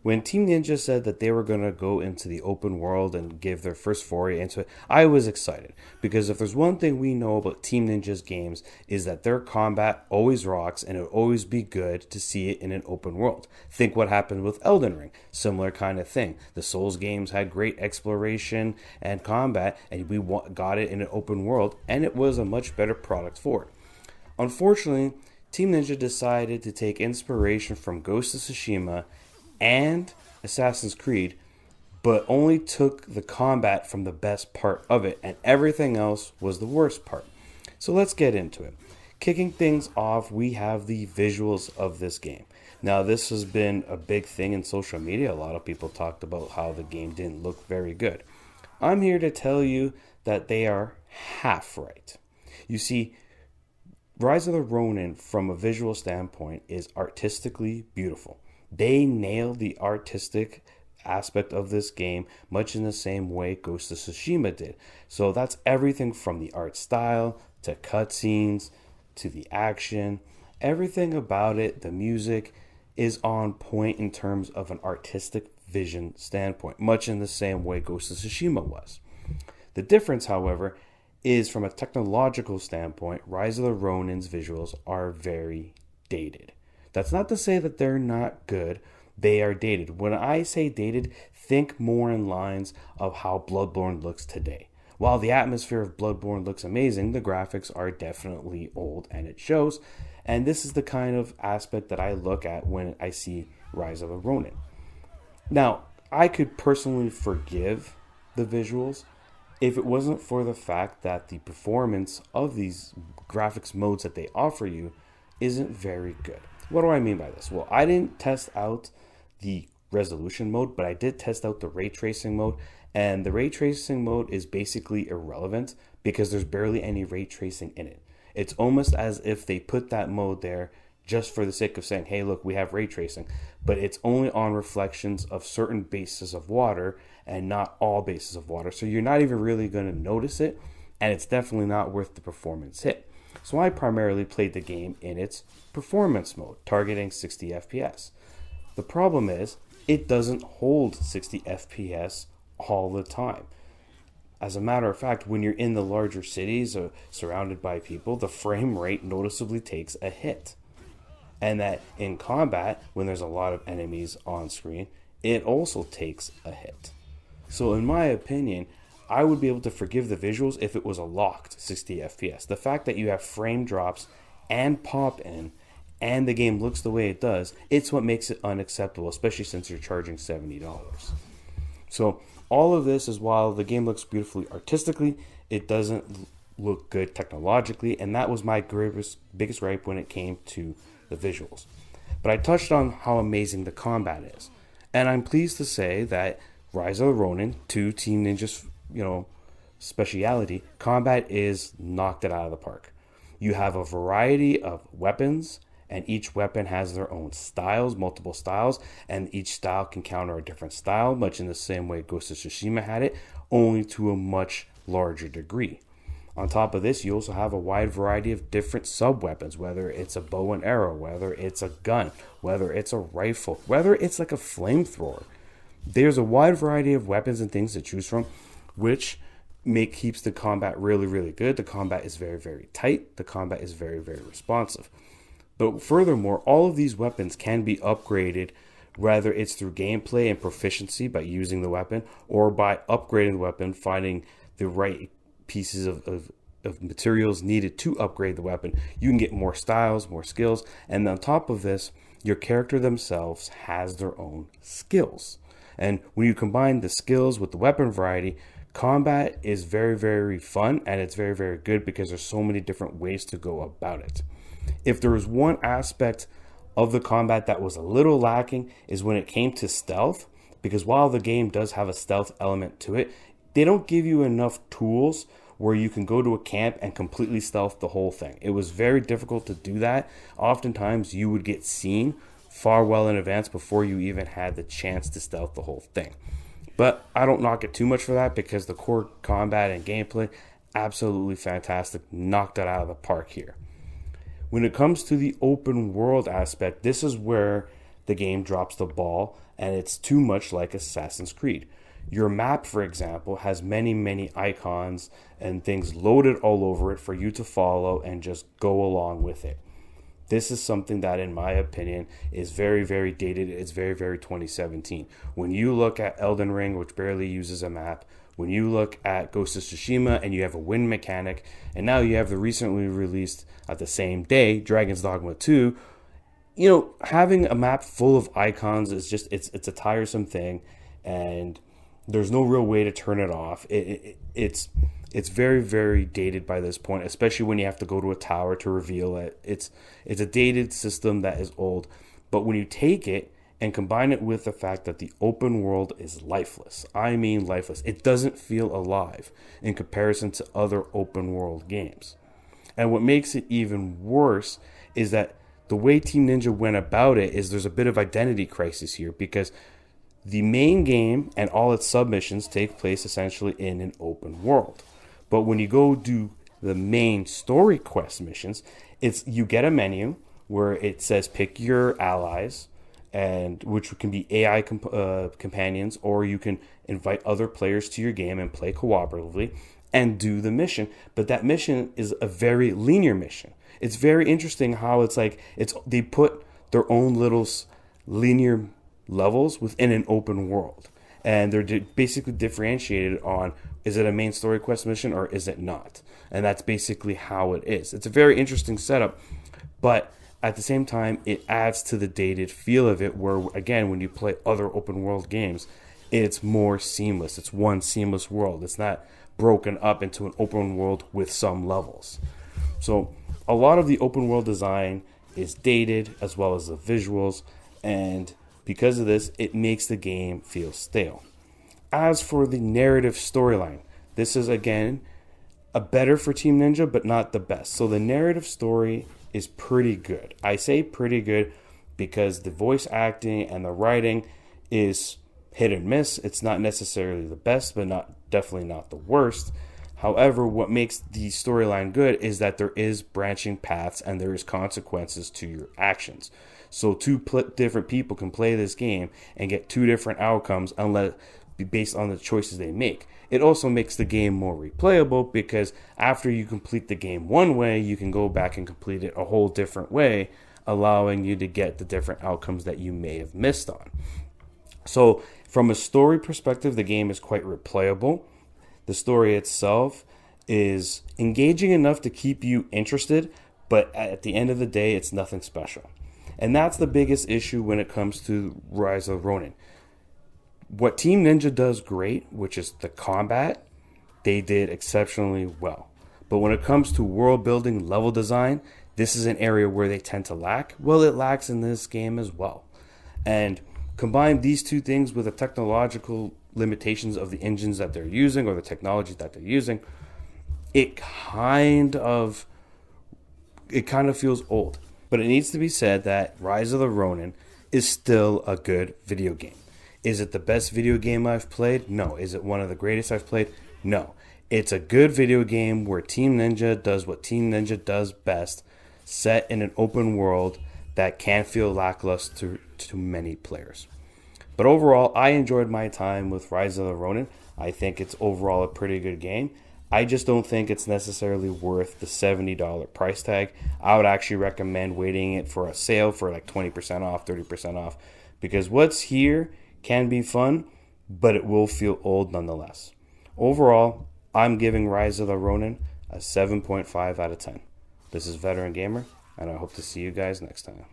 When Team Ninja said that they were going to go into the open world and give their first foray into it, I was excited because if there's one thing we know about Team Ninja's games is that their combat always rocks and it would always be good to see it in an open world. Think what happened with Elden Ring, similar kind of thing. The Souls games had great exploration and combat and we got it in an open world and it was a much better product for it. Unfortunately, Team Ninja decided to take inspiration from Ghost of Tsushima and Assassin's Creed, but only took the combat from the best part of it, and everything else was the worst part. So let's get into it. Kicking things off, we have the visuals of this game. Now, this has been a big thing in social media. A lot of people talked about how the game didn't look very good. I'm here to tell you that they are half right. You see, Rise of the Ronin, from a visual standpoint, is artistically beautiful. They nailed the artistic aspect of this game much in the same way Ghost of Tsushima did. So that's everything from the art style to cutscenes to the action. Everything about it, the music, is on point in terms of an artistic vision standpoint, much in the same way Ghost of Tsushima was. The difference, however, is from a technological standpoint, Rise of the Ronin's visuals are very dated. That's not to say that they're not good. They are dated. When I say dated, think more in lines of how Bloodborne looks today. While the atmosphere of Bloodborne looks amazing, the graphics are definitely old and it shows. And this is the kind of aspect that I look at when I see Rise of the Ronin. Now, I could personally forgive the visuals if it wasn't for the fact that the performance of these graphics modes that they offer you isn't very good. What do I mean by this? Well, I didn't test out the resolution mode, but I did test out the ray tracing mode. And the ray tracing mode is basically irrelevant because there's barely any ray tracing in it. It's almost as if they put that mode there just for the sake of saying, hey, look, we have ray tracing. But it's only on reflections of certain bases of water and not all bases of water. So you're not even really going to notice it. And it's definitely not worth the performance hit. So I primarily played the game in its performance mode, targeting 60 FPS. The problem is, it doesn't hold 60 FPS all the time. As a matter of fact, when you're in the larger cities or surrounded by people, the frame rate noticeably takes a hit. And that in combat, when there's a lot of enemies on screen, it also takes a hit. So in my opinion, I would be able to forgive the visuals if it was a locked 60 FPS. The fact that you have frame drops and pop in and the game looks the way it does, it's what makes it unacceptable, especially since you're charging $70. So all of this is while the game looks beautifully artistically, it doesn't look good technologically, and that was my biggest gripe when it came to the visuals. But I touched on how amazing the combat is. And I'm pleased to say that Rise of the Ronin, to Team Ninja's speciality, combat is knocked it out of the park. You have a variety of weapons, and each weapon has their own styles, multiple styles, and each style can counter a different style, much in the same way Ghost of Tsushima had it, only to a much larger degree. On top of this, you also have a wide variety of different sub-weapons, whether it's a bow and arrow, whether it's a gun, whether it's a rifle, whether it's like a flamethrower. There's a wide variety of weapons and things to choose from, which keeps the combat really, really good. The combat is very, very tight. The combat is very, very responsive. But furthermore, all of these weapons can be upgraded, whether it's through gameplay and proficiency by using the weapon, or by upgrading the weapon, finding the right pieces of materials needed to upgrade the weapon. You can get more styles, more skills, and on top of this, your character themselves has their own skills. And when you combine the skills with the weapon variety, combat is very, very fun, and it's very, very good because there's so many different ways to go about it. If there was one aspect of the combat that was a little lacking is when it came to stealth, because while the game does have a stealth element to it, they don't give you enough tools where you can go to a camp and completely stealth the whole thing. It was very difficult to do that. Oftentimes you would get seen far well in advance before you even had the chance to stealth the whole thing. But I don't knock it too much for that because the core combat and gameplay, absolutely fantastic. Knocked it out of the park here. When it comes to the open world aspect, this is where the game drops the ball and it's too much like Assassin's Creed. Your map, for example, has many, many icons and things loaded all over it for you to follow and just go along with it. This is something that, in my opinion, is very, very dated. It's very, very 2017. When you look at Elden Ring, which barely uses a map, when you look at Ghost of Tsushima and you have a win mechanic, and now you have the recently released at the same day, Dragon's Dogma 2, having a map full of icons is just, it's a tiresome thing, and there's no real way to turn it off. It's very, very dated by this point, especially when you have to go to a tower to reveal it. It's a dated system that is old. But when you take it and combine it with the fact that the open world is lifeless, I mean lifeless, it doesn't feel alive in comparison to other open world games. And what makes it even worse is that the way Team Ninja went about it is there's a bit of identity crisis here, because the main game and all its submissions take place essentially in an open world. But when you go do the main story quest missions, you get a menu where it says pick your allies, and which can be AI companions, or you can invite other players to your game and play cooperatively and do the mission. But that mission is a very linear mission. It's very interesting how they put their own little linear levels within an open world, and they're basically differentiated on, is it a main story quest mission or is it not? And that's basically how it is. It's a very interesting setup, but at the same time it adds to the dated feel of it, where again, when you play other open world games, it's more seamless. It's one seamless world. It's not broken up into an open world with some levels. So a lot of the open world design is dated, as well as the visuals, and because of this, it makes the game feel stale. As for the narrative storyline, this is again a better for Team Ninja, but not the best. So the narrative story is pretty good. I say pretty good because the voice acting and the writing is hit and miss. It's not necessarily the best, but definitely not the worst. However, what makes the storyline good is that there is branching paths and there is consequences to your actions. So two different people can play this game and get two different outcomes unless be based on the choices they make. It also makes the game more replayable, because after you complete the game one way, you can go back and complete it a whole different way, allowing you to get the different outcomes that you may have missed on. So from a story perspective, the game is quite replayable. The story itself is engaging enough to keep you interested, but at the end of the day, it's nothing special. And that's the biggest issue when it comes to Rise of Ronin. What Team Ninja does great, which is the combat, they did exceptionally well. But when it comes to world building, level design, this is an area where they tend to lack. Well, it lacks in this game as well. And combine these two things with the technological limitations of the engines that they're using, or the technology that they're using, it kind of feels old. But it needs to be said that Rise of the Ronin is still a good video game. Is it the best video game I've played? No. Is it one of the greatest I've played? No. It's a good video game where Team Ninja does what Team Ninja does best, set in an open world that can feel lackluster to many players. But overall, I enjoyed my time with Rise of the Ronin. I think it's overall a pretty good game. I just don't think it's necessarily worth the $70 price tag. I would actually recommend waiting it for a sale for like 20% off, 30% off, because what's here can be fun, but it will feel old nonetheless. Overall, I'm giving Rise of the Ronin a 7.5 out of 10. This is Veteran Gamer, and I hope to see you guys next time.